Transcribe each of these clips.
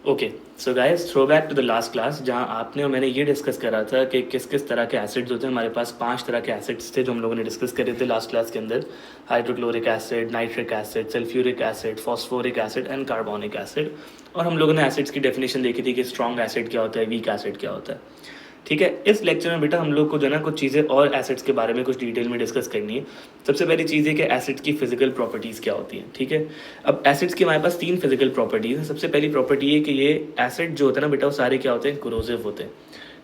Okay, so guys, throw back to the last class जहाँ आपने और मैंने ये डिस्कस करा था कि किस किस तरह के एसिड्स होते हैं। हमारे पास 5 तरह के एसिड्स थे जो हम लोगों ने डिस्कस करे थे लास्ट क्लास के अंदर। Hydrochloric acid, nitric acid, sulphuric acid, phosphoric acid and carbonic acid. और हम लोगों ने एसिड्स की डेफिनेशन देखी थी कि स्ट्रॉन्ग एसिड क्या होता है, वीक एसिड क्या होता है। ठीक है, इस लेक्चर में बेटा हम लोग को जो है ना कुछ चीज़ें और एसिड्स के बारे में कुछ डिटेल में डिस्कस करनी है। सबसे पहली चीज़ है कि एसिड्स की फिजिकल प्रॉपर्टीज़ क्या होती हैं। ठीक है, अब एसिड्स की हमारे पास 3 फिजिकल प्रॉपर्टीज़ हैं। सबसे पहली प्रॉपर्टी है कि ये एसिड जो होता है ना बेटा वो सारे क्या होते हैं, कोरोसिव होते हैं।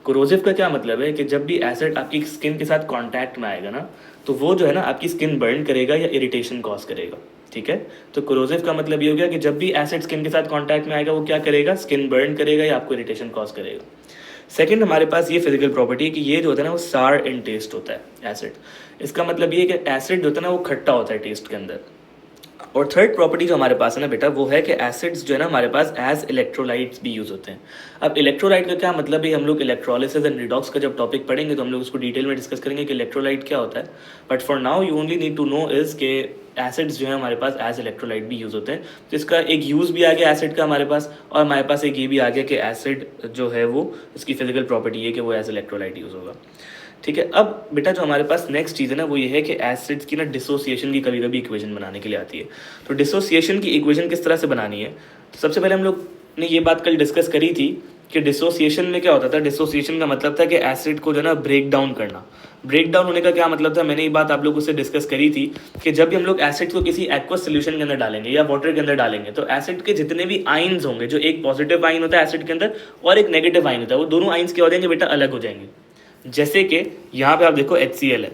कोरोसिव का क्या मतलब है कि जब भी एसिड आपकी स्किन के साथ कांटेक्ट में आएगा ना तो वो जो है ना आपकी स्किन बर्न करेगा या इरिटेशन कॉज करेगा। ठीक है, तो कोरोसिव का मतलब ये हो गया कि जब भी एसिड स्किन के साथ कांटेक्ट में आएगा वो क्या करेगा, स्किन बर्न करेगा या आपको इरिटेशन कॉज करेगा। सेकंड, हमारे पास ये फिजिकल प्रॉपर्टी है कि ये जो होता है ना वो सार इन टेस्ट होता है एसिड। इसका मतलब ये है कि एसिड जो होता है ना वो खट्टा होता है टेस्ट के अंदर। और थर्ड प्रॉपर्टी जो हमारे पास है ना बेटा वो है कि एसिड्स जो है ना हमारे पास एज इलेक्ट्रोलाइट्स भी यूज़ होते हैं। अब इलेक्ट्रोलाइट का क्या मतलब है, हम लोग इलेक्ट्रोलिसिस एंड रिडॉक्स का जब टॉपिक पढ़ेंगे तो हम लोग उसको डिटेल में डिस्कस करेंगे कि इलेक्ट्रोलाइट क्या होता है। But for now you only need to know is के एसिड्स जो है हमारे पास एज इलेक्ट्रोलाइट भी यूज़ होते हैं। तो इसका एक यूज़ भी आ गया एसिड का हमारे पास, और हमारे पास एक ये भी आ गया कि एसिड जो है वो इसकी फिजिकल प्रॉपर्टी है कि वो एज इलेक्ट्रोलाइट यूज़ होगा। ठीक है, अब बेटा जो हमारे पास नेक्स्ट चीज़ है ना वो ये है कि एसिड्स की ना डिसोसिएशन की कभी कभी इक्वेशन बनाने के लिए आती है। तो डिसोसिएशन की इक्वेशन किस तरह से बनानी है, तो सबसे पहले हम लोग ने ये बात कल डिस्कस करी थी कि डिसोसिएशन में क्या होता था। डिसोसिएशन का मतलब था कि एसिड को जो है ना ब्रेक डाउन करना। ब्रेक डाउन होने का क्या मतलब था, मैंने ये बात आप लोगों से डिस्कस करी थी कि जब भी हम लोग एसिड को किसी एक्वस सोल्यूशन के अंदर डालेंगे या वाटर के अंदर डालेंगे तो एसिड के जितने भी आइंस होंगे, जो एक पॉजिटिव आइन होता है एसिड के अंदर और एक नेगेटिव आइन होता है, वो दोनों आइंस क्या हो जाएंगे बेटा, अलग हो जाएंगे। जैसे कि यहाँ पे आप देखो HCl है,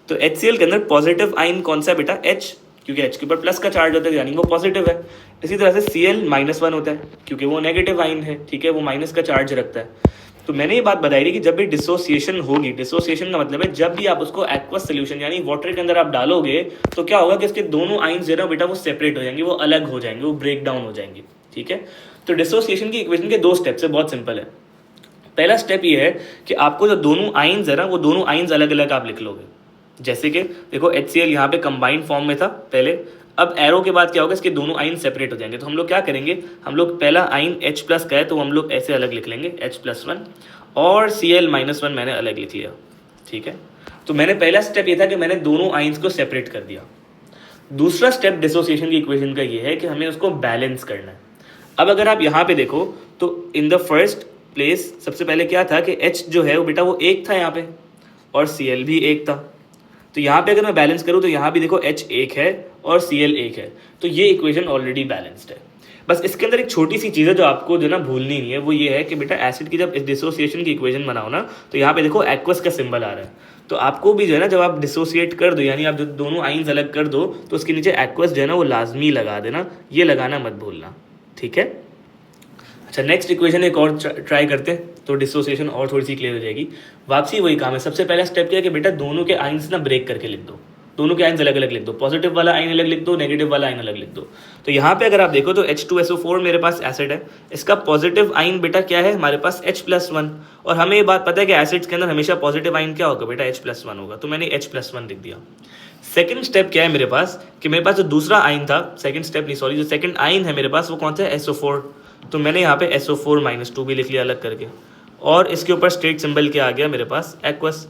तो HCl के अंदर पॉजिटिव आइन कौन सा है बेटा, H, क्योंकि H के ऊपर प्लस का चार्ज होता है यानी वो पॉजिटिव है। इसी तरह से Cl-1 होता है क्योंकि वो नेगेटिव आइन है। ठीक है, वो माइनस का चार्ज रखता है। तो मैंने ये बात बताई थी कि जब भी डिसोसिएशन होगी, डिसोसिएशन का मतलब है जब भी आप उसको एक्वस सोल्यूशन यानी वाटर के अंदर आप डालोगे तो क्या होगा कि इसके दोनों आइंस जो है ना बेटा वो सेपरेट हो जाएंगे, वो अलग हो जाएंगे, वो ब्रेक डाउन हो जाएंगे। ठीक है, तो डिसोसिएशन की इक्वेशन के 2 स्टेप्स है, बहुत सिंपल है। पहला स्टेप ये है कि आपको जो दोनों आइंस है ना वो दोनों आइंस अलग अलग आप लिख लोगे। जैसे कि देखो HCl यहाँ पे कंबाइंड फॉर्म में था पहले, अब एरो के बाद क्या होगा, इसके दोनों आइन सेपरेट हो जाएंगे। तो हम लोग क्या करेंगे, हम लोग पहला आइन H प्लस का है तो हम लोग ऐसे अलग लिख लेंगे H+1, और Cl-1 मैंने अलग लिख लिया। ठीक है, तो मैंने पहला स्टेप ये था कि मैंने दोनों आइंस को सेपरेट कर दिया। दूसरा स्टेप डिसोसिएशन की इक्वेशन का ये है कि हमें उसको बैलेंस करना है। अब अगर आप यहाँ पे देखो तो इन द फर्स्ट प्लेस सबसे पहले क्या था कि H जो है वो बेटा वो एक था यहाँ पे और Cl भी एक था। तो यहाँ पे अगर मैं बैलेंस करूँ तो यहाँ भी देखो H एक है और Cl एक है, तो ये इक्वेशन ऑलरेडी बैलेंस्ड है। बस इसके अंदर एक छोटी सी चीज़ है जो आपको जो ना भूलनी नहीं है, वो ये है कि बेटा एसिड की जब डिसोसिएशन की इक्वेशन बनाओ ना तो यहाँ पे देखो एक्वस का सिंबल आ रहा है। तो आपको भी जो है ना जब आप डिसोसिएट कर दो यानी आप जो दोनों आइंस अलग कर दो तो उसके नीचे एक्वस जो है ना वो लाजमी लगा देना, ये लगाना मत भूलना। ठीक है, अच्छा नेक्स्ट इक्वेशन एक और ट्राई करते हैं तो डिसोसिएशन और थोड़ी सी क्लियर हो जाएगी। वापसी वही काम है, सबसे पहला स्टेप क्या है कि बेटा दोनों के आइंस ना ब्रेक करके लिख दो, दोनों के आइंस अलग अलग लिख दो, पॉजिटिव वाला आइन अलग लिख दो, नेगेटिव वाला आइन अलग लिख दो। तो यहाँ पे अगर आप देखो तो H2SO4 मेरे पास एसिड है, इसका पॉजिटिव आइन बेटा क्या है हमारे पास H+1, और हमें ये बात पता है कि एसिड्स के अंदर हमेशा पॉजिटिव आइन क्या होगा बेटा, H+1 होगा, तो मैंने H+1 लिख दिया। सेकंड स्टेप क्या है मेरे पास कि मेरे पास जो दूसरा आइन था, सेकंड स्टेप नहीं सॉरी, जो सेकंड आइन है मेरे पास वो कौन सा है, SO4, तो मैंने यहाँ पे SO4-2 भी लिख लिया अलग करके, और इसके ऊपर स्ट्रेट सिंबल क्या आ गया मेरे पास, एक्वस।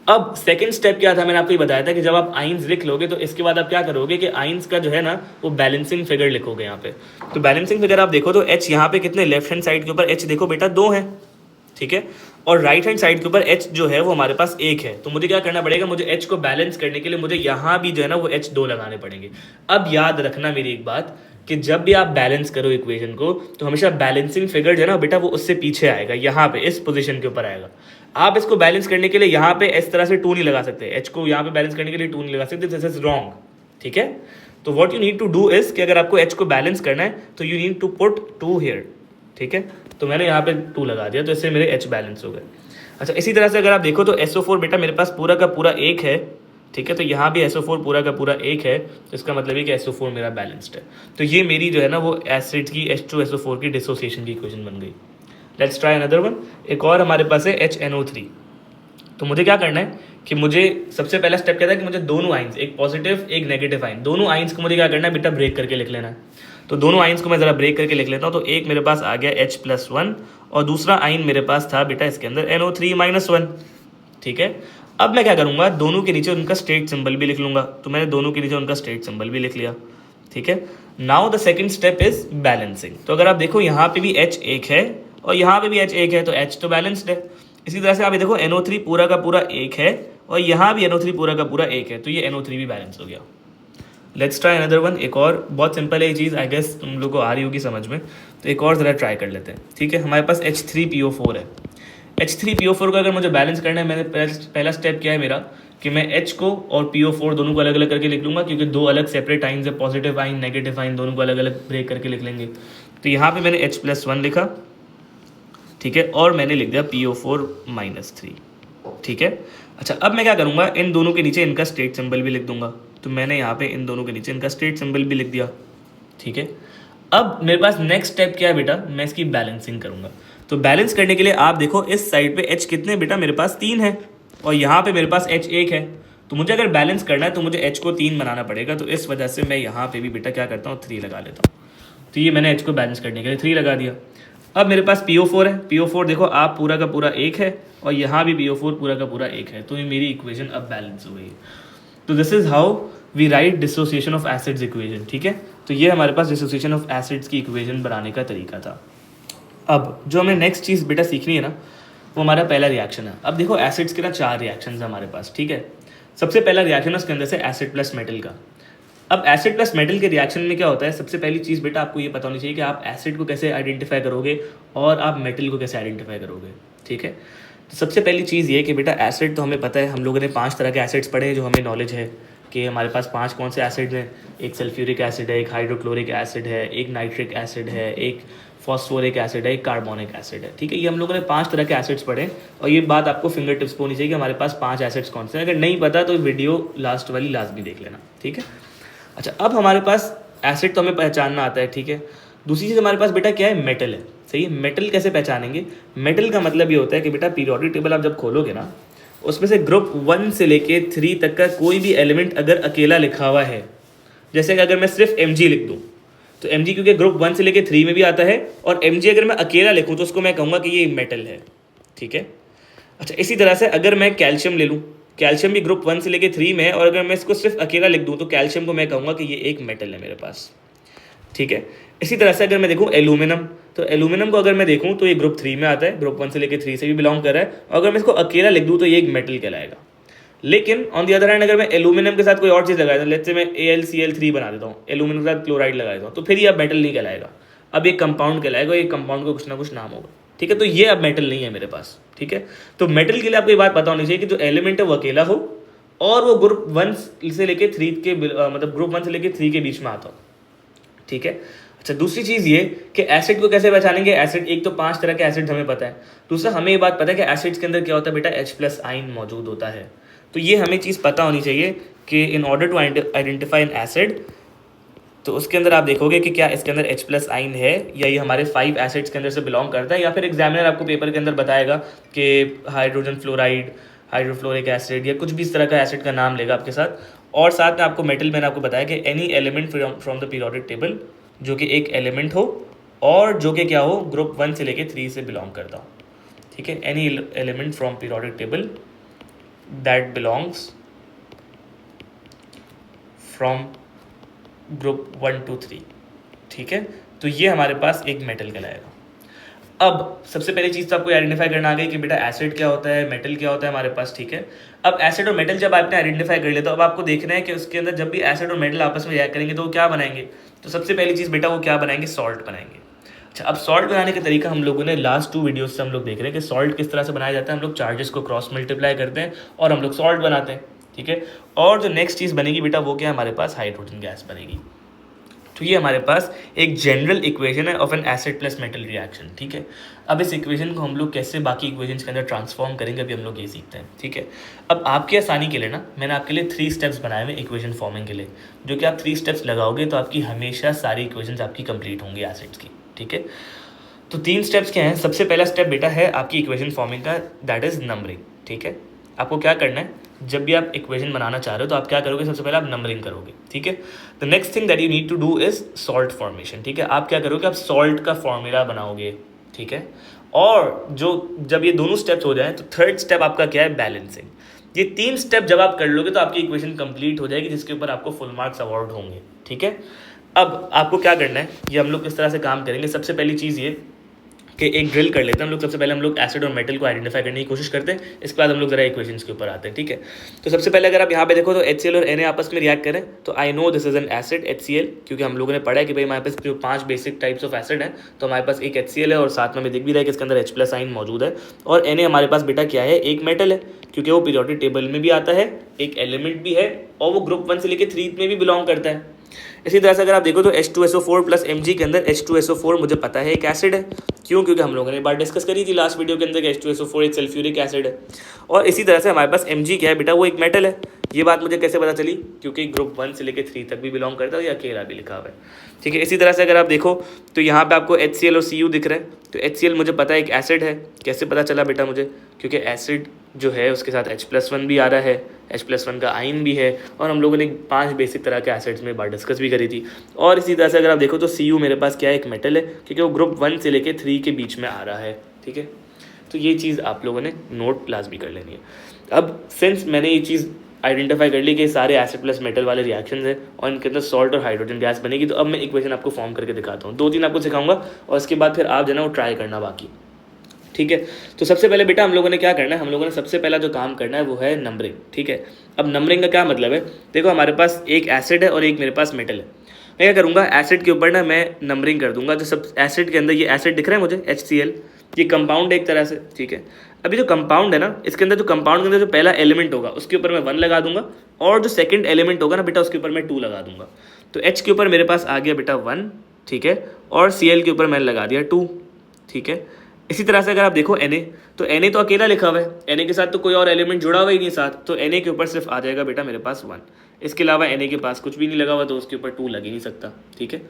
अब सेकंड स्टेप क्या था, मैंने आपको ये बताया था कि जब आप आइंस लिख लोगे तो इसके बाद आप क्या करोगे कि आइंस का जो है ना वो बैलेंसिंग फिगर लिखोगे यहाँ पे। तो बैलेंसिंग फिगर आप देखो तो H यहाँ पे कितने, लेफ्ट हैंड साइड के ऊपर H देखो बेटा 2 है। ठीक है, और राइट हैंड साइड के ऊपर H जो है वो हमारे पास 1 है। तो मुझे क्या करना पड़ेगा, मुझे H को बैलेंस करने के लिए मुझे यहाँ भी जो है ना वो H2 लगाने पड़ेंगे। अब याद रखना मेरी एक बात कि जब भी आप बैलेंस करो इक्वेशन को तो हमेशा बैलेंसिंग फिगर जो है ना बेटा वो उससे पीछे आएगा, यहाँ पे इस पोजीशन के ऊपर आएगा। आप इसको बैलेंस करने के लिए यहाँ पे इस तरह से 2 नहीं लगा सकते, H को यहाँ पे बैलेंस करने के लिए 2 नहीं लगा सकते, दिस इज रॉन्ग। ठीक है, तो what you need to do is कि अगर आपको H को बैलेंस करना है तो you need to put 2 here. ठीक है, तो मैंने यहाँ पे 2 लगा दिया तो इससे मेरे H बैलेंस हो गए। अच्छा इसी तरह से अगर आप देखो तो SO4 बेटा मेरे पास पूरा का पूरा 1 है। ठीक है, तो यहाँ भी SO4 पूरा का पूरा 1 है, तो इसका मतलब है कि SO4 मेरा बैलेंस्ड है। तो ये मेरी जो है ना वो एसिड की H2SO4 की डिसोसिएशन की इक्वेशन बन गई। लेट्स ट्राई अनदर वन, एक और हमारे पास है HNO3। तो मुझे क्या करना है कि मुझे सबसे पहला स्टेप क्या था कि मुझे दोनों आइंस, एक पॉजिटिव एक नेगेटिव आइन, दोनों आइंस को मुझे क्या करना है बेटा ब्रेक करके लिख लेना है। तो दोनों आइंस को मैं ज़रा ब्रेक करके लिख लेता हूँ। तो एक मेरे पास आ गया H+1 और दूसरा आइन मेरे पास था बेटा इसके अंदर NO3-1, ठीक है। अब मैं क्या करूँगा, दोनों के नीचे उनका स्टेट सिंबल भी लिख लूँगा। तो मैंने दोनों के नीचे उनका स्टेट सिंबल भी लिख लिया, ठीक है। Now the second step is balancing. तो अगर आप देखो यहाँ पे भी H एक है और यहाँ पे भी H एक है, तो H तो बैलेंस्ड है। इसी तरह से आप ये देखो NO3 पूरा का पूरा एक है और यहाँ भी NO3 पूरा का पूरा एक है, तो ये NO3 भी बैलेंस हो गया। Let's try another one. एक और बहुत सिंपल है ये चीज़, आई गेस तुम लोग को आ रही होगी समझ में। तो एक और ज़रा ट्राई कर लेते हैं, ठीक है। हमारे पास H3PO4 है। H3PO4 को अगर मुझे बैलेंस करना है, मैंने पहला स्टेप क्या है मेरा कि मैं H को और PO4 दोनों को अलग अलग करके लिख लूँगा, क्योंकि दो अलग सेपरेट आइंस है, पॉजिटिव आइन नेगेटिव आइन, दोनों को अलग अलग ब्रेक करके लिख लेंगे। तो यहाँ पे मैंने H+1 लिखा, ठीक है, और मैंने लिख दिया PO4-3, ठीक है। अच्छा, अब मैं क्या करूँगा, इन दोनों के नीचे इनका स्टेट सिंबल भी लिख दूंगा। तो मैंने यहाँ पे इन दोनों के नीचे इनका स्टेट सिंबल भी लिख दिया, ठीक है। अब मेरे पास नेक्स्ट स्टेप क्या है बेटा, मैं इसकी बैलेंसिंग करूँगा। तो बैलेंस करने के लिए आप देखो इस साइड पे H कितने बेटा, मेरे पास 3 है और यहाँ पे मेरे पास H 1 है। तो मुझे अगर बैलेंस करना है तो मुझे H को 3 बनाना पड़ेगा। तो इस वजह से मैं यहाँ पे भी बेटा क्या करता हूँ, 3 लगा लेता हूँ। तो ये मैंने H को बैलेंस करने के लिए 3 लगा दिया। अब मेरे पास PO4 है। PO4 देखो आप पूरा का पूरा 1 है और यहाँ भी PO4 पूरा का पूरा 1 है। तो ये मेरी इक्वेशन अब बैलेंस हो गई। तो this is how we write dissociation of acids equation, ठीक है। तो ये हमारे पास डिसोसिएशन ऑफ एसिड्स की इक्वेशन बनाने का तरीका था। अब जो हमें नेक्स्ट चीज़ बेटा सीखनी है ना, वो हमारा पहला रिएक्शन है। अब देखो एसिड्स के ना 4 रिएक्शन है हमारे पास, ठीक है। सबसे पहला रिएक्शन है उसके अंदर से एसिड प्लस मेटल का। अब एसिड प्लस मेटल के रिएक्शन में क्या होता है, सबसे पहली चीज़ बेटा आपको ये पता होनी चाहिए कि आप एसिड को कैसे आइडेंटिफाई करोगे और आप मेटल को कैसे आइडेंटिफाई करोगे, ठीक है। तो सबसे पहली चीज़ ये कि बेटा एसिड तो हमें पता है, हम लोगों ने 5 तरह के एसिड्स पढ़े हैं जो हमें नॉलेज है कि हमारे पास 5 कौन से एसिड हैं। एक सल्फ्यूरिक एसिड है, एक हाइड्रोक्लोरिक एसिड है, एक नाइट्रिक एसिड है, एक फॉस्फोरिक एसिड है, एक कार्बोनिक एसिड है, ठीक है। ये हम लोगों ने 5 तरह के एसिड्स पढ़े और ये बात आपको फिंगर टिप्स पे होनी चाहिए कि हमारे पास 5 एसिड्स कौन से हैं। अगर नहीं पता तो वीडियो लास्ट वाली लाजमी देख लेना, ठीक है। अच्छा, अब हमारे पास एसिड तो हमें पहचानना आता है, ठीक है। दूसरी चीज़ हमारे पास बेटा क्या है, मेटल है, सही है। मेटल कैसे पहचानेंगे, मेटल का मतलब ये होता है कि बेटा पीरियोडिक टेबल आप जब खोलोगे ना, उसमें से ग्रुप 1 से लेके 3 तक का कोई भी एलिमेंट अगर अकेला लिखा हुआ है, जैसे कि अगर मैं सिर्फ Mg लिख दूँ तो Mg क्योंकि ग्रुप 1 से लेके 3 में भी आता है, और Mg अगर मैं अकेला लिखूँ तो उसको मैं कहूँगा कि ये मेटल है, ठीक है। अच्छा, इसी तरह से अगर मैं कैल्शियम ले लूँ, कैल्शियम भी ग्रुप 1 से लेके 3 में है, और अगर मैं इसको सिर्फ अकेला लिख दूँ तो कैल्शियम को मैं कहूँगा कि ये एक मेटल है मेरे पास, ठीक है। इसी तरह से अगर मैं देखूँ एल्यूमिनियम, तो एल्यूमिनियम को अगर मैं देखूँ तो ये ग्रुप 3 में आता है, ग्रुप 1 से लेके 3 से भी बिलोंग कर रहा है, और अगर मैं इसको अकेला लिख दूँ तो ये एक मेटल कहलाएगा। लेकिन ऑन दी अदर हैंड अगर मैं एल्यूमिनियम के साथ कोई और चीज़ लगाया था, लेट्स से मैं AlCl3 बना देता हूँ, एल्यूमिनियम के साथ क्लोराइड लगा देता हूँ, तो फिर ये अब मेटल नहीं कहलाएगा, अब एक कंपाउंड कहलाएगा। ये कंपाउंड को कुछ ना कुछ नाम होगा, ठीक है। तो ये अब मेटल नहीं है मेरे पास, ठीक है। तो मेटल के लिए आपको ये बात पता होनी चाहिए कि जो एलिमेंट है वो अकेला हो और वो ग्रुप 1 से लेके 3 के मतलब ग्रुप 1 से लेके 3 के बीच में आता हो, ठीक है। अच्छा, दूसरी चीज़ ये कि एसिड को कैसे पहचानेंगे। एसिड एक तो 5 तरह के एसिड हमें पता है, दूसरा हमें ये बात पता है कि एसिड्स के अंदर क्या होता है बेटा, H+ आइन मौजूद होता है। तो ये हमें चीज़ पता होनी चाहिए कि in order to identify an acid, तो उसके अंदर आप देखोगे कि क्या इसके अंदर H+ आइन है या ये हमारे 5 एसिड्स के अंदर से बिलोंग करता है, या फिर एग्जामिनर आपको पेपर के अंदर बताएगा कि हाइड्रोजन फ्लोराइड, हाइड्रोफ्लोरिक एसिड या कुछ भी इस तरह का एसिड का नाम लेगा आपके साथ। और साथ में आपको मेटल, मैंने आपको बताया कि any element from the periodic table जो कि एक एलिमेंट हो और जो कि क्या हो, ग्रुप 1 से लेके 3 से बिलोंग करता हो, ठीक है। Any element from periodic table that belongs from group 1 to 3, ठीक है। तो ये हमारे पास एक मेटल कहलाएगा। अब सबसे पहली चीज़ तो आपको आइडेंटिफाई करना आ गई कि बेटा एसिड क्या होता है, मेटल क्या होता है हमारे पास, ठीक है। अब एसिड और मेटल जब आपने आइडेंटिफाई कर लिया, तो अब आपको देखना है कि उसके अंदर जब भी एसिड और मेटल आपस में रिएक्ट करेंगे तो वो क्या बनाएंगे। तो सबसे पहली चीज़ बेटा वो क्या बनाएंगे, सॉल्ट बनाएंगे। अच्छा, अब सॉल्ट बनाने का तरीका हम लोगों ने लास्ट 2 वीडियोज़ से हम लोग देख रहे हैं कि सॉल्ट किस तरह से बनाया जाता है। हम लोग चार्जेस को क्रॉस मल्टीप्लाई करते हैं और हम लोग सॉल्ट बनाते हैं, ठीक है। और जो नेक्स्ट चीज़ बनेगी बेटा वो क्या है, हमारे पास हाइड्रोजन गैस बनेगी। तो ये हमारे पास एक जनरल इक्वेशन है of N acid plus metal reaction, ठीक है। अब इस इक्वेशन को हम लोग कैसे बाकी इक्वेशंस के अंदर ट्रांसफॉर्म करेंगे अभी हम लोग ये सीखते हैं, ठीक है। अब आपकी आसानी के लिए ना मैंने आपके लिए 3 स्टेप्स बनाए हुए इक्वेशन फॉर्मिंग के लिए, जो कि आप 3 स्टेप्स लगाओगे तो आपकी हमेशा सारी इक्वेशंस आपकी कंप्लीट होंगी एसिड्स की, ठीक है। तो 3 स्टेप्स क्या हैं। सबसे पहला स्टेप बेटा है आपकी इक्वेशन फॉर्मिंग का, दैट इज नंबरिंग, ठीक है। आपको क्या करना है, जब भी आप इक्वेशन बनाना चाह रहे हो तो आप क्या करोगे, सबसे पहले आप नंबरिंग करोगे, ठीक है। The next thing that you need to do is salt formation, ठीक है। आप क्या करोगे, आप सॉल्ट का फॉर्मूला बनाओगे, ठीक है। और जो जब ये दोनों स्टेप्स हो जाएं तो थर्ड स्टेप आपका क्या है, बैलेंसिंग। ये 3 स्टेप जब आप कर लोगे तो आपकी इक्वेशन कंप्लीट हो जाएगी, जिसके ऊपर आपको फुल मार्क्स अवार्ड होंगे, ठीक है। अब आपको क्या करना है, ये हम लोग किस तरह से काम करेंगे। सबसे पहली चीज़ ये कि एक ड्रिल कर लेते हैं हम लोग। सबसे पहले हम लोग एसिड और मेटल को आइडेंटिफाई करने की कोशिश करते हैं, इसके बाद हम लोग जरा इक्वेशंस के ऊपर आते हैं, ठीक है। तो सबसे पहले अगर आप यहाँ पे देखो तो HCl और Na आपस में रिएक्ट करें तो I know this is an acid HCl, क्योंकि हम लोगों ने पढ़ा है कि भाई हमारे पास जो 5 बेसिक टाइप्स ऑफ एसिड हैं, तो हमारे पास एक HCl है और साथ में हमें दिख भी रहा है कि इसके अंदर H+ आइन मौजूद है। और Na हमारे पास बेटा क्या है, एक मेटल है, क्योंकि वो पीरियोडिक टेबल में भी आता है, एक एलिमेंट भी है और वो ग्रुप 1 से लेकर 3 में भी बिलोंग करता है। इसी तरह से अगर आप देखो तो H2SO4 प्लस Mg के अंदर H2SO4 मुझे पता है एक एसिड है, क्यों, क्योंकि हम लोगों ने एक बार डिस्कस करी थी लास्ट वीडियो के अंदर कि H2SO4 एक सल्फ्यूरिक एसिड है। और इसी तरह से हमारे पास Mg क्या है बेटा, वो एक मेटल है। ये बात मुझे कैसे पता चली, क्योंकि ग्रुप 1 से लेकर 3 तक भी बिलोंग करता है, या अकेला भी लिखा हुआ है, ठीक है। इसी तरह से अगर आप देखो तो यहाँ पे आपको HCl और Cu दिख रहा है, तो HCl मुझे पता है एक एसिड है। कैसे पता चला बेटा मुझे, क्योंकि एसिड जो है उसके साथ H+1 भी आ रहा है, H+1 का आइन भी है, और हम लोगों ने 5 बेसिक तरह के एसिड्स में बार डिस्कस भी करी थी। और इसी तरह से अगर आप देखो तो Cu मेरे पास क्या है, एक मेटल है, क्योंकि वो ग्रुप 1 से लेकर 3 के बीच में आ रहा है, ठीक है। तो ये चीज़ आप लोगों ने नोट लाजमी कर लेनी है। अब सिंस मैंने ये चीज़ आइडेंटिफाई कर ली कि सारे एसिड प्लस मेटल वाले रिएक्शंस हैं और इनके अंदर सॉल्ट और हाइड्रोजन गैस बनेगी, तो अब मैं इक्वेशन आपको फॉर्म करके दिखाता हूँ। 2-3 आपको सिखाऊंगा और इसके बाद फिर आप जो है ना वो ट्राई करना बाकी, ठीक है। तो सबसे पहले बेटा हम लोगों ने क्या करना है, हम लोगों ने सबसे पहला जो काम करना है वो है नंबरिंग, ठीक है। अब नंबरिंग का क्या मतलब है, देखो हमारे पास एक एसिड है और एक मेरे पास मेटल है। मैं क्या करूँगा, एसिड के ऊपर ना मैं नंबरिंग कर दूंगा। जो सब एसिड के अंदर, ये एसिड दिख रहा है मुझे HCl, ये कंपाउंड एक तरह से, ठीक है। अभी जो कंपाउंड है ना, इसके अंदर जो कंपाउंड के अंदर जो पहला एलिमेंट होगा उसके ऊपर मैं 1 लगा दूंगा, और जो सेकंड एलिमेंट होगा ना बेटा उसके ऊपर मैं 2 लगा दूंगा। तो H के ऊपर मेरे पास आ गया बेटा 1, ठीक है, और Cl के ऊपर मैंने लगा दिया 2, ठीक है। इसी तरह से अगर आप देखो Na, तो Na तो अकेला लिखा हुआ है, Na के साथ तो कोई और एलिमेंट जुड़ा हुआ ही नहीं साथ, तो Na के ऊपर सिर्फ आ जाएगा बेटा मेरे पास 1। इसके अलावा Na के पास कुछ भी नहीं लगा हुआ, तो उसके ऊपर 2 लग ही नहीं सकता, ठीक है।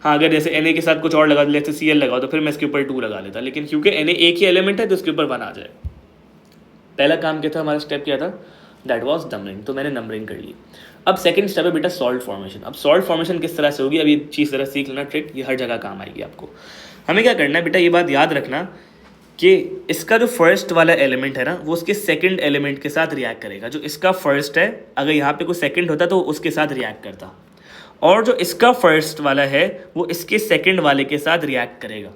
हाँ, अगर जैसे Na के साथ कुछ और लगा, जैसे Cl लगाओ, तो फिर मैं इसके ऊपर 2 लगा लेता, लेकिन क्योंकि Na एक ही एलिमेंट है तो उसके ऊपर 1 आ जाए। पहला काम क्या था, हमारा स्टेप क्या था, दैट वॉज नंबरिंग, तो मैंने नंबरिंग कर ली। अब सेकंड स्टेप है बेटा सॉल्ट फॉर्मेशन। अब सॉल्ट फॉर्मेशन किस तरह से होगी, अब ये चीज़ ज़रा सीख लेना, ट्रिक ये हर जगह काम आएगी आपको। हमें क्या करना है बेटा, ये बात याद रखना कि इसका जो फर्स्ट वाला एलिमेंट है ना, वो उसके सेकंड एलिमेंट के साथ रिएक्ट करेगा। जो इसका फर्स्ट है, अगर यहाँ पे कोई सेकंड होता तो उसके साथ रिएक्ट करता, और जो इसका फर्स्ट वाला है वो इसके सेकंड वाले के साथ रिएक्ट करेगा,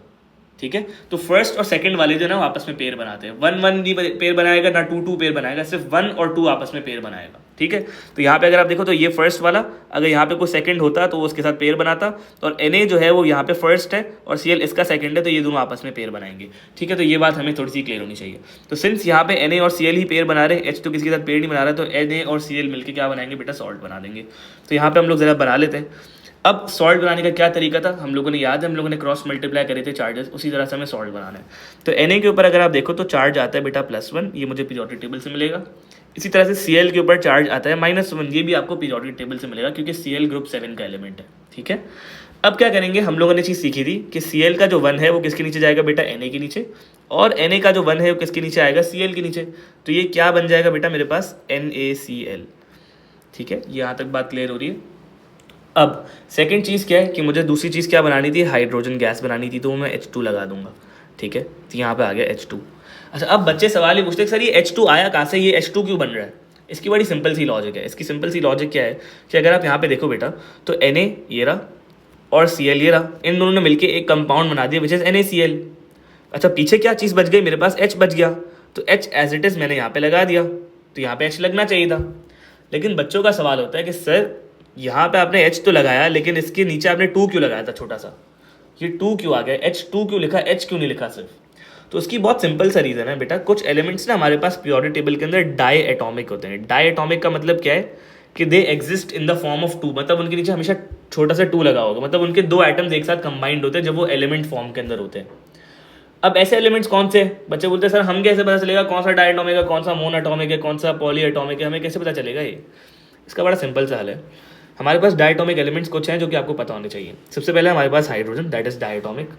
ठीक है। तो फर्स्ट और सेकंड वाले जो ना वो आपस में पेयर बनाते हैं। 1-1 नहीं पेयर बनाएगा, ना 2-2 पेयर बनाएगा, सिर्फ 1 और 2 आपस में पेयर बनाएगा, ठीक है। तो यहाँ पे अगर आप देखो तो ये फर्स्ट वाला, अगर यहाँ पे कोई सेकंड होता तो वो उसके साथ पेयर बनाता, और Na जो है वो यहाँ पे फर्स्ट है और Cl इसका सेकंड है, तो ये दोनों आपस में पेयर बनाएंगे, ठीक है। तो ये बात हमें थोड़ी सी क्लियर होनी चाहिए। तो सिंस यहाँ पे Na और Cl ही पेयर बना रहे, H तो किसी के साथ पेयर नहीं बना रहा, तो Na और Cl मिलकर क्या बनाएंगे बेटा, सॉल्ट बना देंगे। तो यहाँ पे हम लोग ज़रा बना लेते हैं। अब सॉल्ट बनाने का क्या तरीका था, हम लोगों ने याद है, हम लोगों ने क्रॉस मल्टीप्लाई करे थे चार्जेस, उसी तरह से हमें सॉल्ट बनाना है। तो Na के ऊपर अगर आप देखो तो चार्ज आता है बेटा +1, ये मुझे पीरियोडिक टेबल से मिलेगा। इसी तरह से Cl के ऊपर चार्ज आता है -1, ये भी आपको पीरियोडिक टेबल से मिलेगा, क्योंकि Cl ग्रुप 7 का एलिमेंट है, ठीक है। अब क्या करेंगे, हम लोगों ने चीज़ सीखी थी कि Cl का जो 1 है वो किसके नीचे जाएगा बेटा, Na के नीचे, और Na का जो 1 है वो किसके नीचे आएगा, Cl के नीचे। तो ये क्या बन जाएगा बेटा मेरे पास, NaCl, ठीक है। यहाँ तक बात क्लियर हो रही है। अब सेकंड चीज़ क्या है कि मुझे दूसरी चीज़ क्या बनानी थी, हाइड्रोजन गैस बनानी थी, तो मैं H2 लगा दूंगा, ठीक है। तो यहाँ पे आ गया H2। अच्छा, अब बच्चे सवाल ही पूछते हैं सर ये H2 आया कहाँ से, ये H2 क्यों बन रहा है। इसकी बड़ी सिंपल सी लॉजिक है। इसकी सिंपल सी लॉजिक क्या है कि अगर आप यहाँ पे देखो बेटा, तो Na ये रहा और Cl ये रहा, इन दोनों ने मिलकर एक कंपाउंड बना दिया विच इज़ NaCl। अच्छा, पीछे क्या चीज़ बच गई, मेरे पास H बच गया, तो H एज इट इज़ मैंने यहाँ पे लगा दिया, तो यहाँ पे H लगना चाहिए था। लेकिन बच्चों का सवाल होता है कि सर यहाँ पे आपने H तो लगाया, लेकिन इसके नीचे आपने 2 क्यों लगाया था छोटा सा, ये 2 क्यों आ गया, H2 क्यों लिखा, H क्यों नहीं लिखा सिर्फ। तो उसकी बहुत सिंपल सा रीज़न है बेटा, कुछ एलिमेंट्स ना हमारे पास पीरियोडिक टेबल के अंदर डाई एटॉमिक होते हैं। डाई एटॉमिक का मतलब क्या है कि they exist in the form of 2, मतलब उनके नीचे हमेशा छोटा सा 2 लगा होगा, मतलब उनके 2 एटम्स एक साथ कंबाइंड होते हैं जब वो एलिमेंट फॉर्म के अंदर होते हैं। अब ऐसे एलिमेंट्स कौन से, बच्चे बोलते हैं सर हम कैसे पता चलेगा कौन सा डाई एटॉमिक है, कौन सा मोन एटॉमिक है, कौन सा पॉली एटॉमिक है, हमें कैसे पता चलेगा ये। इसका बड़ा सिंपल सा हल है। हमारे पास डायटोमिक एलिमेंट्स कुछ हैं जो कि आपको पता होने चाहिए। सबसे पहले हमारे पास हाइड्रोजन, दैट इज डायटोमिक।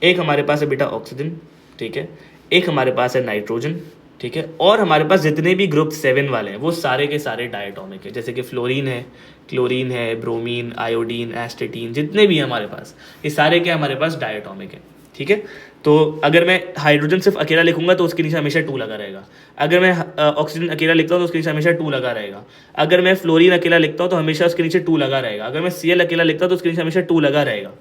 एक हमारे पास है बेटा ऑक्सीजन, ठीक है। एक हमारे पास है नाइट्रोजन, ठीक है। और हमारे पास जितने भी ग्रुप 7 वाले हैं वो सारे के सारे डायटोमिक है, जैसे कि फ्लोरीन है, क्लोरीन है, ब्रोमीन, आयोडीन, एस्टेटीन, जितने भी हैं हमारे पास ये सारे के हमारे पास डायटोमिक है। ठीक है। तो अगर मैं हाइड्रोजन सिर्फ अकेला लिखूंगा तो उसके नीचे हमेशा 2 लगा रहेगा। अगर मैं ऑक्सीजन अकेला लिखता हूँ तो उसके नीचे हमेशा 2 लगा रहेगा। अगर मैं फ्लोरीन अकेला लिखता हूँ तो हमेशा उसके नीचे 2 लगा रहेगा। अगर मैं Cl अकेला लिखता हूँ तो उसके नीचे हमेशा 2 लगा रहेगा।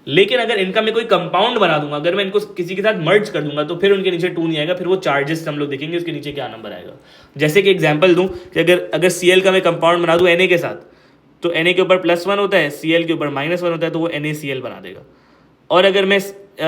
लेकिन अगर इनका मैं कोई कंपाउंड बना दूंगा, अगर मैं इनको किसी के साथ मर्ज कर दूंगा तो फिर उनके नीचे 2 नहीं आएगा, फिर वो चार्जेस हम लोग देखेंगे उसके नीचे क्या नंबर आएगा। जैसे कि एग्जांपल दूं कि अगर Cl का मैं कंपाउंड बना दूं Na के साथ, तो Na के ऊपर +1 होता है, Cl के ऊपर -1 होता है, तो वो NaCl बना देगा। और अगर मैं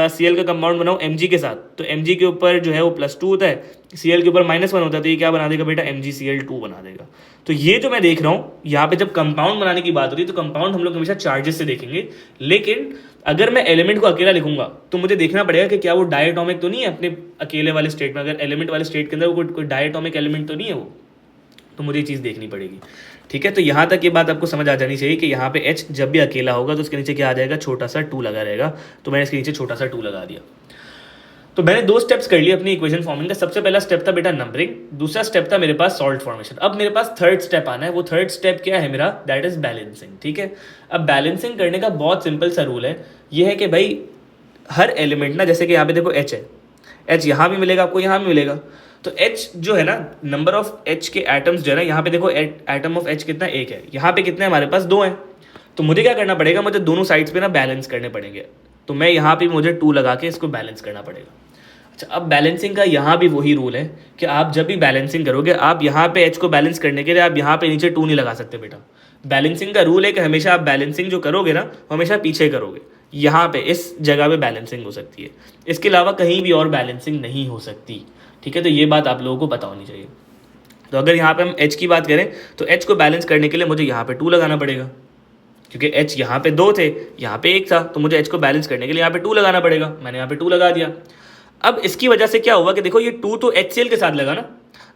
Cl का कंपाउंड बनाऊँ Mg के साथ, तो Mg के ऊपर जो है वो +2 होता है, Cl के ऊपर -1 होता है, तो ये क्या बना देगा बेटा, MgCl2 बना देगा। तो ये जो मैं देख रहा हूँ यहाँ पे जब कंपाउंड बनाने की बात होती है तो कंपाउंड हम लोग हमेशा चार्जेस से देखेंगे। लेकिन अगर मैं एलिमेंट को अकेला लिखूंगा तो मुझे देखना पड़ेगा कि क्या वो डायटोमिक तो नहीं है अपने अकेले वाले स्टेट में। अगर एलिमेंट वाले स्टेट के अंदर कोई डायटोमिक एलिमेंट तो नहीं है वो, तो मुझे ये चीज़ देखनी पड़ेगी। ठीक है। तो यहाँ तक ये बात आपको समझ आ जानी चाहिए कि यहाँ पे H जब भी अकेला होगा तो उसके नीचे क्या आ जाएगा, छोटा सा 2 लगा रहेगा। तो मैंने इसके नीचे छोटा सा 2 लगा दिया। तो मैंने 2 स्टेप्स कर लिए अपनी इक्वेशन फॉर्मिंग का। सबसे पहला स्टेप था बेटा नंबरिंग, दूसरा स्टेप था मेरे पास सॉल्ट फॉर्मेशन। अब मेरे पास थर्ड स्टेप आना है। वो थर्ड स्टेप क्या है मेरा, दैट इज बैलेंसिंग। ठीक है। अब बैलेंसिंग करने का बहुत सिंपल सा रूल है, ये है कि भाई हर एलिमेंट ना, जैसे कि यहाँ पे देखो H है, H यहाँ भी मिलेगा आपको, यहाँ भी मिलेगा। तो H जो है ना, नंबर ऑफ H के एटम्स जो है ना, यहाँ पे देखो एटम ऑफ H कितना, 1 है। यहाँ पे कितने हमारे पास, 2 हैं। तो मुझे क्या करना पड़ेगा, मुझे दोनों साइड्स पे ना बैलेंस करने पड़ेंगे। तो मैं यहाँ पे मुझे 2 लगा के इसको बैलेंस करना पड़ेगा। अच्छा, अब बैलेंसिंग का यहाँ भी वही रूल है कि आप जब भी बैलेंसिंग करोगे, आप यहाँ पे H को बैलेंस करने के लिए आप यहाँ पे नीचे 2 नहीं लगा सकते बेटा। बैलेंसिंग का रूल है कि हमेशा आप बैलेंसिंग जो करोगे ना, हमेशा पीछे करोगे। यहाँ पे इस जगह पे बैलेंसिंग हो सकती है, इसके अलावा कहीं भी और बैलेंसिंग नहीं हो सकती। ठीक है। तो ये बात आप लोगों को पता होनी चाहिए। तो अगर यहाँ पे हम H की बात करें तो H को बैलेंस करने के लिए मुझे यहाँ पे 2 लगाना पड़ेगा, क्योंकि H यहाँ पे 2 थे, यहाँ पे 1 था, तो मुझे H को बैलेंस करने के लिए यहाँ पे 2 लगाना पड़ेगा। मैंने यहाँ पे 2 लगा दिया। अब इसकी वजह से क्या हुआ कि देखो ये 2 तो HCl के साथ लगा ना,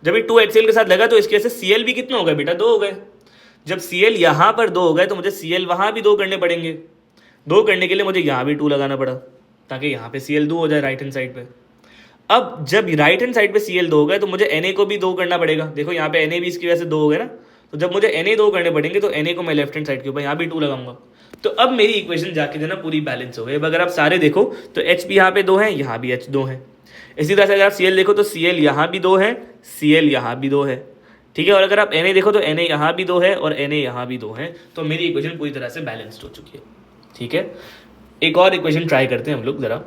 जब ये 2 HCl के साथ लगा तो इसकी वजह से Cl भी कितने हो गए बेटा, 2 हो गए। जब Cl यहाँ पर 2 हो गए तो मुझे Cl वहाँ भी 2 करने पड़ेंगे। 2 करने के लिए मुझे यहाँ भी 2 लगाना पड़ा, ताकि यहाँ पे Cl 2 हो जाए राइट हैंड साइड पे। अब जब राइट हैंड साइड पे Cl 2 हो गए तो मुझे Na को भी 2 करना पड़ेगा। देखो यहाँ पे Na भी इसकी वजह से 2 हो गए ना, तो जब मुझे Na 2 करने पड़ेंगे तो Na को मैं लेफ्ट हैंड साइड के ऊपर यहाँ भी 2 लगाऊंगा। तो अब मेरी इक्वेशन जाके जो ना पूरी बैलेंस हो गई। अब अगर आप सारे देखो तो H भी यहाँ पे 2 है, यहाँ भी H 2 है। इसी तरह से अगर आप Cl देखो तो Cl यहाँ भी 2 है, Cl यहाँ भी 2 है। ठीक है। और अगर आप Na देखो तो Na यहाँ भी 2 है और Na यहाँ भी 2 है। तो मेरी इक्वेशन पूरी तरह से बैलेंस्ड हो चुकी है। ठीक है। एक और इक्वेशन ट्राई करते हैं हम लोग ज़रा।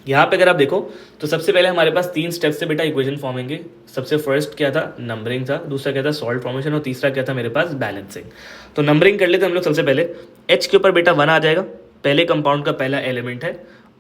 यहाँ पे अगर आप देखो तो सबसे पहले हमारे पास 3 स्टेप्स से बेटा इक्वेशन फॉर्मिंग के। सबसे फर्स्ट क्या था, नंबरिंग था, दूसरा क्या था, सॉल्ट फॉर्मेशन, और तीसरा क्या था मेरे पास, बैलेंसिंग। तो नंबरिंग कर लेते हैं हम लोग। सबसे पहले H के ऊपर बेटा 1 आ जाएगा, पहले कंपाउंड का पहला एलिमेंट है,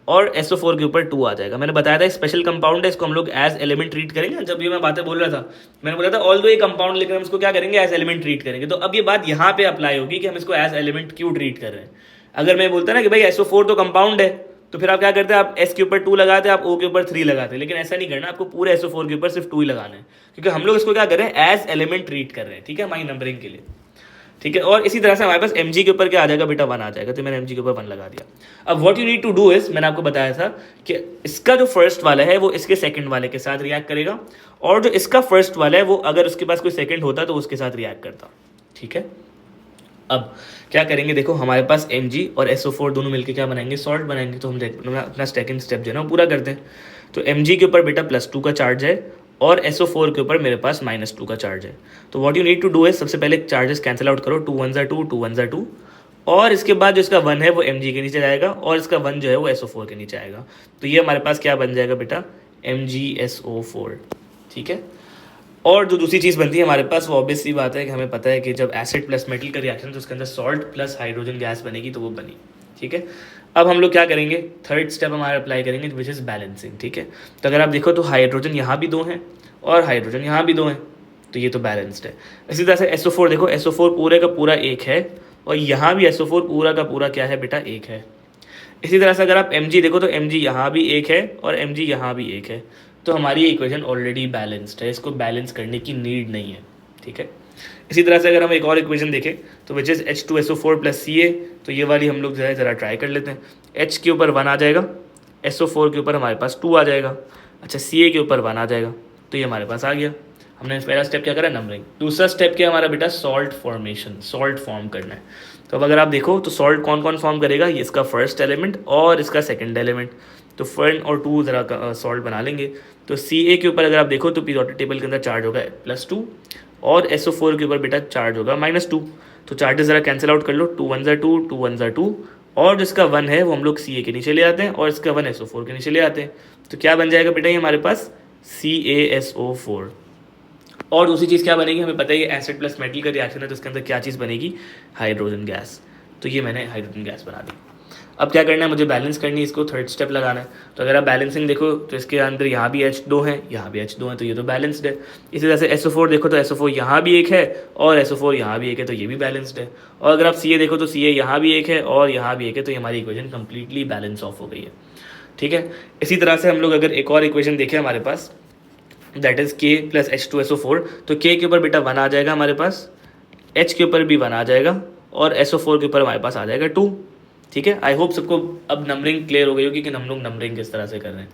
और SO4 के ऊपर 2 आ जाएगा। मैंने बताया था स्पेशल कंपाउंड है, इसको हम लोग एज एलिमेंट ट्रीट करेंगे। जब ये मैं बातें बोल रहा था मैंने बोला था ऑल दो ये कंपाउंड लेकर हम इसको क्या करेंगे, एज एलिमेंट ट्रीट करेंगे। तो अब ये बात यहाँ पे अप्लाई होगी कि हम इसको एज एलिमेंट क्यों ट्रीट कर रहे हैं। अगर मैं बोलता ना कि भाई SO4 तो कंपाउंड है, तो फिर आप क्या करते हैं, आप S के ऊपर 2 लगाते हैं, आप O के ऊपर 3 लगाते हैं। लेकिन ऐसा नहीं करना, आपको पूरे SO4 के ऊपर सिर्फ 2 ही लगाना है, क्योंकि हम लोग इसको क्या कर रहे हैं, एज एलिमेंट ट्रीट कर रहे हैं। ठीक है, हमारी नंबरिंग के लिए। ठीक है। और इसी तरह से हमारे पास Mg के ऊपर क्या आ जाएगा बेटा, 1 आ जाएगा। तो मैंने Mg के ऊपर 1 लगा दिया। अब what you need to do is, मैंने आपको बताया था कि इसका जो फर्स्ट वाला है वो इसके सेकंड वाले के साथ रिएक्ट करेगा, और जो इसका फर्स्ट वाला है वो अगर उसके पास कोई सेकंड होता तो उसके साथ रिएक्ट करता। ठीक है। अब क्या करेंगे, देखो हमारे पास Mg और SO4 दोनों मिलकर क्या बनाएंगे, सॉल्ट बनाएंगे। तो हम अपना सेकंड स्टेप जो है ना पूरा करते हैं। तो Mg के ऊपर बेटा +2 का चार्ज है, और SO4 के ऊपर मेरे पास -2 का चार्ज है। तो what you need to do है, सबसे पहले चार्जेस कैंसिल आउट करो, 2 1 2 2 1 2, और इसके बाद जो इसका 1 है वो Mg के नीचे जाएगा, और इसका 1 जो है वो SO4 के नीचे आएगा। तो ये हमारे पास क्या बन जाएगा बेटा, MgSO4। ठीक है। और जो दूसरी चीज़ बनती है हमारे पास, वो ऑब्वियस सी बात है कि हमें पता है कि जब एसिड प्लस मेटल का रिएक्शन तो उसके अंदर सॉल्ट प्लस हाइड्रोजन गैस बनेगी, तो वो बनी। ठीक है। अब हम लोग क्या करेंगे, थर्ड स्टेप हमारा अप्लाई करेंगे, विच इज़ बैलेंसिंग। ठीक है। तो अगर आप देखो तो हाइड्रोजन यहाँ भी 2 हैं और हाइड्रोजन यहाँ भी 2 हैं, तो ये तो बैलेंस्ड है। इसी तरह से SO4 देखो, SO4 पूरे का पूरा 1 है, और यहाँ भी SO4 पूरा का पूरा क्या है बेटा, 1 है। इसी तरह से अगर आप Mg देखो तो Mg यहाँ भी 1 है और Mg यहाँ भी 1 है। तो हमारी इक्वेशन ऑलरेडी बैलेंस्ड है, इसको बैलेंस करने की नीड नहीं है। ठीक है। इसी तरह से अगर हम एक और इक्वेशन देखें तो विच इज़ H2SO4 + Ca, तो ये वाली हम लोग जो है ज़रा ट्राई कर लेते हैं। H के ऊपर 1 आ जाएगा, SO4 के ऊपर हमारे पास 2 आ जाएगा, अच्छा Ca के ऊपर 1 आ जाएगा, तो ये हमारे पास आ गया। हमने पहला स्टेप क्या करा, नंबरिंग। दूसरा स्टेप क्या है हमारा बेटा, सॉल्ट फॉर्मेशन, सॉल्ट फॉर्म करना है। तो अब अगर आप देखो तो सॉल्ट कौन कौन फॉर्म करेगा, ये इसका फर्स्ट एलिमेंट और इसका सेकंड एलिमेंट। तो 1 और 2 ज़रा सॉल्ट बना लेंगे। तो Ca के ऊपर अगर आप देखो तो पीरियोडिक टेबल के अंदर चार्ज होगा +2 और SO4 के ऊपर बेटा चार्ज होगा -2। तो चार्जेस ज़रा कैंसिल आउट कर लो, 2 1 ज़ा 2, 2 1 ज़ा 2 और जिसका 1 है वो हम लोग Ca के नीचे ले आते हैं और इसका 1 SO4 के नीचे ले आते हैं। तो क्या बन जाएगा बेटा ये हमारे पास CaSO4। और दूसरी चीज़ क्या बनेगी, हमें पता है ये एसिड प्लस मेटल का रिएक्शन है, तो इसके अंदर क्या चीज़ बनेगी, हाइड्रोजन गैस। तो ये मैंने हाइड्रोजन गैस बना दी। अब क्या करना है, मुझे बैलेंस करनी है, इसको थर्ड स्टेप लगाना है। तो अगर आप बैलेंसिंग देखो तो इसके अंदर यहाँ भी H2 है, यहाँ भी H2 है, तो ये तो बैलेंस्ड है। इसी तरह से SO4 देखो तो SO4 यहाँ भी एक है और SO4 यहाँ भी एक है, तो ये भी बैलेंस्ड है। और अगर आप Ca देखो तो Ca यहाँ भी एक है और यहाँ भी एक है, तो ये हमारी इक्वेशन कंप्लीटली बैलेंस ऑफ हो गई है। ठीक है, इसी तरह से हम लोग अगर एक और इक्वेशन देखें हमारे पास, दैट इज़ K + H2SO4, तो K के ऊपर बेटा 1 आ जाएगा हमारे पास, H के ऊपर भी 1 आ जाएगा और SO4 के ऊपर हमारे पास आ जाएगा 2। ठीक है, आई होप सबको अब नंबरिंग क्लियर हो गई होगी कि हम लोग नंबरिंग किस तरह से कर रहे हैं।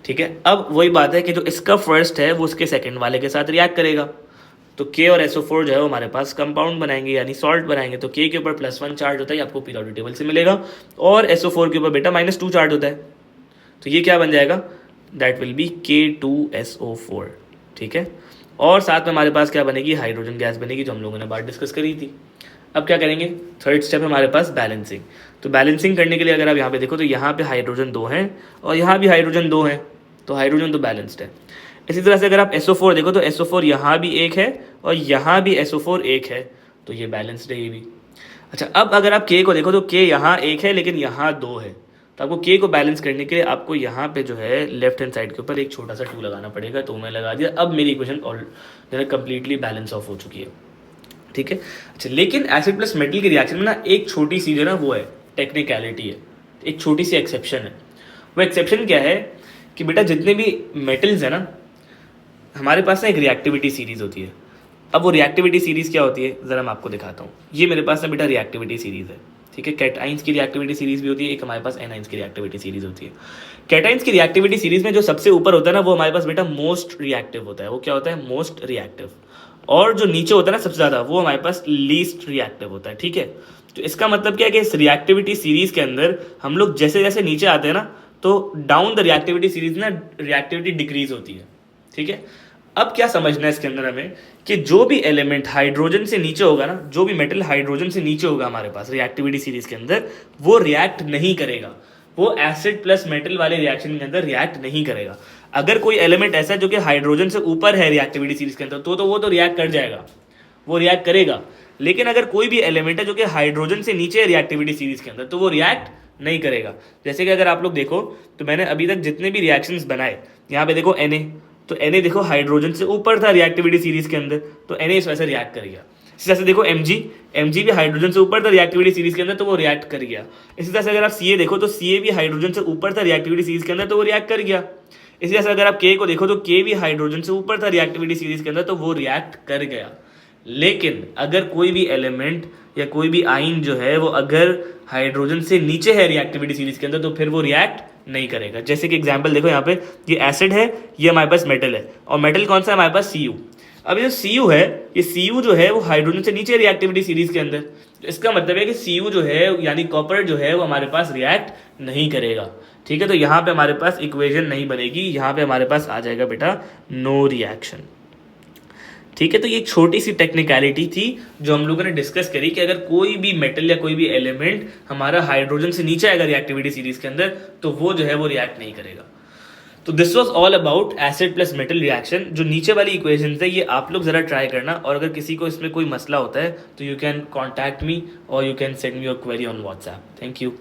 ठीक है, अब वही बात है कि जो इसका फर्स्ट है वो उसके सेकंड वाले के साथ रिएक्ट करेगा। तो K और SO4 जो है वो हमारे पास कंपाउंड बनाएंगे यानी सॉल्ट बनाएंगे। तो K के ऊपर +1 चार्ज होता है, ये आपको पीरियोडिक टेबल से मिलेगा, और SO4 के ऊपर बेटा -2 चार्ज होता है। तो ये क्या बन जाएगा, दैट विल बी K2SO4। ठीक है, और साथ में हमारे पास क्या बनेगी, हाइड्रोजन गैस बनेगी, जो हम लोगों ने बात डिस्कस करी थी। अब क्या करेंगे, थर्ड स्टेप है हमारे पास बैलेंसिंग। तो बैलेंसिंग करने के लिए अगर आप यहाँ पे देखो तो यहाँ पे हाइड्रोजन 2 हैं और यहाँ भी हाइड्रोजन 2 हैं, तो हाइड्रोजन तो बैलेंस्ड है। इसी तरह से अगर आप SO4 देखो तो SO4 यहाँ भी एक है और यहाँ भी SO4 एक है, तो ये बैलेंस्ड है ये भी। अच्छा, अब अगर आप K को देखो तो K यहाँ एक है लेकिन यहाँ 2 है, तो आपको K को बैलेंस करने के लिए आपको यहाँ पे जो है लेफ्ट हैंड साइड के ऊपर एक छोटा सा 2 लगाना पड़ेगा। तो मैं लगा दिया, अब मेरी इक्वेशन ऑल जो है कम्प्लीटली बैलेंस ऑफ हो चुकी है। ठीक है, अच्छा, लेकिन एसिड प्लस मेटल के रिएक्शन में ना एक छोटी सी जो ना वो है टेक्निकलिटी है, एक छोटी सी एक्सेप्शन है। वो एक्सेप्शन क्या है कि बेटा जितने भी मेटल्स है ना हमारे पास ना एक रिएक्टिविटी सीरीज होती है। अब वो रिएक्टिविटी सीरीज क्या होती है ज़रा मैं आपको दिखाता हूँ। ये मेरे पास ना बेटा रिएक्टिविटी सीरीज है। ठीक है, कैटाइंस की रिएक्टिविटी सीरीज भी होती है, एक हमारे पास एनाइंस की रिएक्टिविटी सीरीज होती है। कैटाइंस की रिएक्टिविटी सीरीज में जो सबसे ऊपर होता है ना वो हमारे पास बेटा मोस्ट रिएक्टिव होता है। वो क्या होता है, मोस्ट रिएक्टिव। और जो नीचे होता है ना सबसे ज़्यादा, वो हमारे पास लीस्ट रिएक्टिव होता है। ठीक है, तो इसका मतलब क्या है कि इस रिएक्टिविटी सीरीज के अंदर हम लोग जैसे जैसे नीचे आते हैं ना तो डाउन द रिएक्टिविटी सीरीज ना रिएक्टिविटी डिक्रीज होती है। ठीक है, अब क्या समझना है इसके अंदर हमें कि जो भी एलिमेंट हाइड्रोजन से नीचे होगा ना, जो भी मेटल हाइड्रोजन से नीचे होगा हमारे पास रिएक्टिविटी सीरीज के अंदर, वो रिएक्ट नहीं करेगा, वो एसिड प्लस मेटल वाले रिएक्शन के अंदर रिएक्ट नहीं करेगा। अगर कोई एलिमेंट ऐसा जो कि हाइड्रोजन से ऊपर है रिएक्टिविटी सीरीज के अंदर तो वो तो रिएक्ट कर जाएगा, वो रिएक्ट करेगा। लेकिन अगर कोई भी एलिमेंट है जो कि हाइड्रोजन से नीचे है रिएक्टिविटी सीरीज के अंदर तो वो रिएक्ट नहीं करेगा। जैसे कि अगर आप लोग देखो तो मैंने अभी तक जितने भी रिएक्शंस बनाए, यहाँ पे देखो Na, तो Na देखो हाइड्रोजन से ऊपर था रिएक्टिविटी सीरीज के अंदर, तो Na इस वजह से रिएक्ट कर गया। इसी तरह से देखो Mg भी हाइड्रोजन से ऊपर था रिएक्टिविटी सीरीज के अंदर, तो वो रिएक्ट कर गया। इसी तरह से अगर आप Ca देखो तो Ca भी हाइड्रोजन से ऊपर था रिएक्टिविटी सीरीज के अंदर, तो वो रिएक्ट कर गया। इसी तरह से अगर आप K को देखो तो K भी हाइड्रोजन से ऊपर था रिएक्टिविटी सीरीज के अंदर, तो वो रिएक्ट कर गया। लेकिन अगर कोई भी एलिमेंट या कोई भी आइन जो है वो अगर हाइड्रोजन से नीचे है रिएक्टिविटी सीरीज के अंदर तो फिर वो रिएक्ट नहीं करेगा। जैसे कि एग्जांपल देखो यहाँ पे, ये एसिड है, ये हमारे पास मेटल है, और मेटल कौन सा है हमारे पास, Cu। अब ये जो Cu है, ये Cu जो है वो हाइड्रोजन से नीचे रिएक्टिविटी सीरीज के अंदर, तो इसका मतलब है कि Cu जो है यानी कॉपर जो है वो हमारे पास रिएक्ट नहीं करेगा। ठीक है, तो यहाँ पे हमारे पास इक्वेशन नहीं बनेगी, यहाँ पे हमारे पास आ जाएगा बेटा नो रिएक्शन। ठीक है, तो ये छोटी सी टेक्निकलिटी थी जो हम लोगों ने डिस्कस करी कि अगर कोई भी मेटल या कोई भी एलिमेंट हमारा हाइड्रोजन से नीचे आएगा रिएक्टिविटी सीरीज के अंदर तो वो जो है वो रिएक्ट नहीं करेगा। तो this was all about acid plus metal reaction. जो नीचे वाली इक्वेशन है ये आप लोग ज़रा ट्राई करना, और अगर किसी को इसमें कोई मसला होता है तो यू कैन कॉन्टैक्ट मी और you can send me your query on WhatsApp. Thank you.